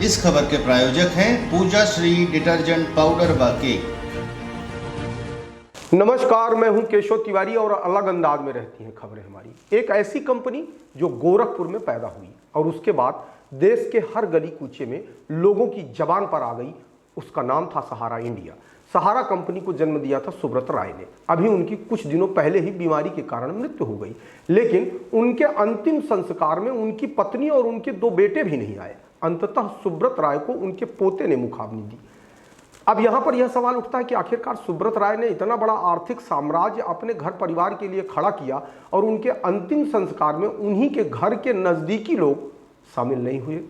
इस खबर के प्रायोजक हैं पूजा श्री डिटर्जेंट पाउडर व केक। नमस्कार, मैं हूं केशव तिवारी और अलग अंदाज में रहती हैं खबरें हमारी। एक ऐसी कंपनी जो गोरखपुर में पैदा हुई और उसके बाद देश के हर गली कूचे में लोगों की जबान पर आ गई, उसका नाम था सहारा इंडिया। सहारा कंपनी को जन्म दिया था सुब्रत राय ने। अभी उनकी कुछ दिनों पहले ही बीमारी के कारण मृत्यु हो गई, लेकिन उनके अंतिम संस्कार में उनकी पत्नी और उनके 2 बेटे भी नहीं आए। अंततः सुब्रत राय को उनके पोते ने मुखाग्नि दी। अब यहाँ पर यह सवाल उठता है कि आखिरकार सुब्रत राय ने इतना बड़ा आर्थिक साम्राज्य अपने घर परिवार के लिए खड़ा किया और उनके अंतिम संस्कार में उन्हीं के घर के नज़दीकी लोग शामिल नहीं हुए।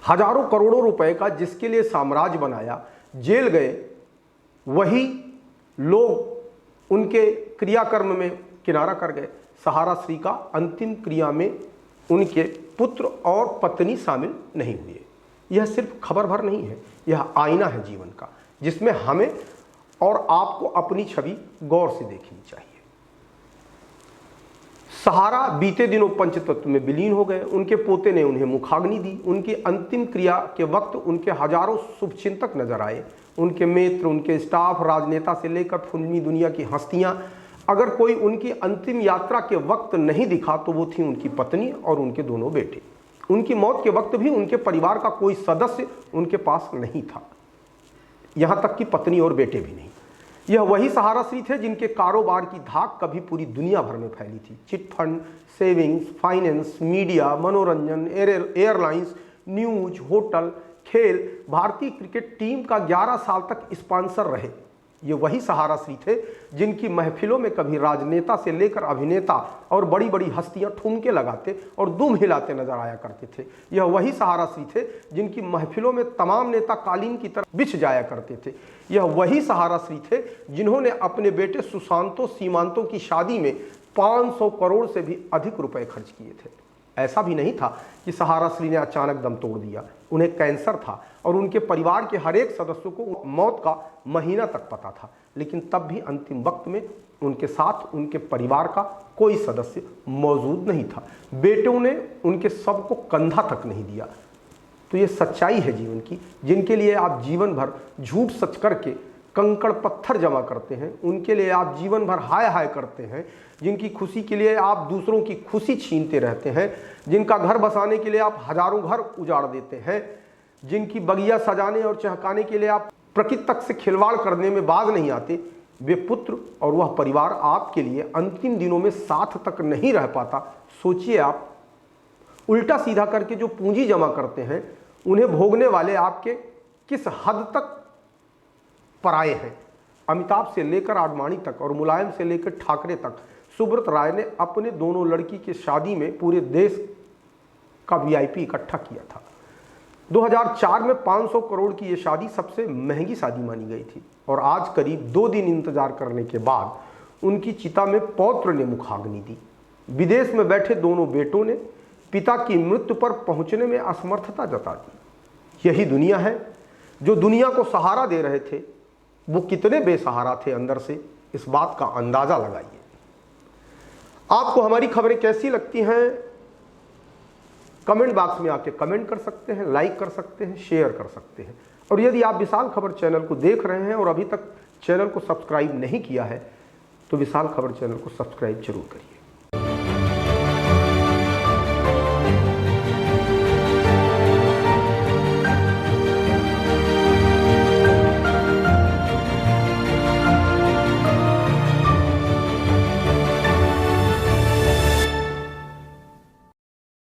हजारों करोड़ों रुपए का जिसके लिए साम्राज्य बनाया, जेल गए, वही लोग उनके क्रियाकर्म में किनारा कर गए। सहारा श्री का अंतिम क्रिया में उनके पुत्र और पत्नी शामिल नहीं हुए। यह सिर्फ खबर भर नहीं है, यह आईना है जीवन का, जिसमें हमें और आपको अपनी छवि गौर से देखनी चाहिए। सहारा बीते दिनों पंचतत्व में विलीन हो गए। उनके पोते ने उन्हें मुखाग्नि दी। उनकी अंतिम क्रिया के वक्त उनके हजारों शुभचिंतक नजर आए, उनके मित्र, उनके स्टाफ, राजनेता से लेकर फिल्मी दुनिया की हस्तियां। अगर कोई उनकी अंतिम यात्रा के वक्त नहीं दिखा तो वो थी उनकी पत्नी और उनके दोनों बेटे। उनकी मौत के वक्त भी उनके परिवार का कोई सदस्य उनके पास नहीं था, यहां तक कि पत्नी और बेटे भी नहीं। यह वही सहारा श्री थे जिनके कारोबार की धाक कभी पूरी दुनिया भर में फैली थी। Chit fund, savings, finance, media, मनोरंजन, एयरलाइंस, न्यूज, होटल, खेल, भारतीय क्रिकेट टीम का 11 साल तक स्पॉन्सर रहे। ये वही सहारा श्री थे जिनकी महफिलों में कभी राजनेता से लेकर अभिनेता और बड़ी बड़ी हस्तियां ठुमके लगाते और दुम हिलाते नजर आया करते थे। यह वही सहारा श्री थे जिनकी महफिलों में तमाम नेता कालीन की तरह बिछ जाया करते थे। यह वही सहारा श्री थे जिन्होंने अपने बेटे सुशांतो सीमांतो की शादी में 500 करोड़ से भी अधिक रुपए खर्च किए थे। ऐसा भी नहीं था कि सहारा श्री ने अचानक दम तोड़ दिया। उन्हें कैंसर था और उनके परिवार के हर एक सदस्य को मौत का महीना तक पता था, लेकिन तब भी अंतिम वक्त में उनके साथ उनके परिवार का कोई सदस्य मौजूद नहीं था। बेटों ने उनके शव को कंधा तक नहीं दिया। तो ये सच्चाई है जीवन की। जिनके लिए आप जीवन भर झूठ सच करके कंकड़ पत्थर जमा करते हैं, उनके लिए आप जीवन भर हाय हाय करते हैं, जिनकी खुशी के लिए आप दूसरों की खुशी छीनते रहते हैं, जिनका घर बसाने के लिए आप हजारों घर उजाड़ देते हैं, जिनकी बगिया सजाने और चहकाने के लिए आप प्रकृति तक से खिलवाड़ करने में बाज नहीं आते, वे पुत्र और वह परिवार आपके लिए अंतिम दिनों में साथ तक नहीं रह पाता। सोचिए, आप उल्टा सीधा करके जो पूंजी जमा करते हैं, उन्हें भोगने वाले आपके किस हद तक पराये हैं। अमिताभ से लेकर आडवाणी तक और मुलायम से लेकर ठाकरे तक सुब्रत राय ने अपने दोनों लड़की की शादी में पूरे देश का वीआईपी इकट्ठा किया था। 2004 में 500 करोड़ की यह शादी सबसे महंगी शादी मानी गई थी और आज करीब 2 दिन इंतजार करने के बाद उनकी चिता में पौत्र ने मुखाग्नि दी। विदेश में बैठे दोनों बेटों ने पिता की मृत्यु पर पहुंचने में असमर्थता जता दी। यही दुनिया है। जो दुनिया को सहारा दे रहे थे, वो कितने बेसहारा थे अंदर से, इस बात का अंदाजा लगाइए। आपको हमारी खबरें कैसी लगती हैं, कमेंट बॉक्स में आके कमेंट कर सकते हैं, लाइक कर सकते हैं, शेयर कर सकते हैं। और यदि आप विशाल खबर चैनल को देख रहे हैं और अभी तक चैनल को सब्सक्राइब नहीं किया है, तो विशाल खबर चैनल को सब्सक्राइब जरूर करिए।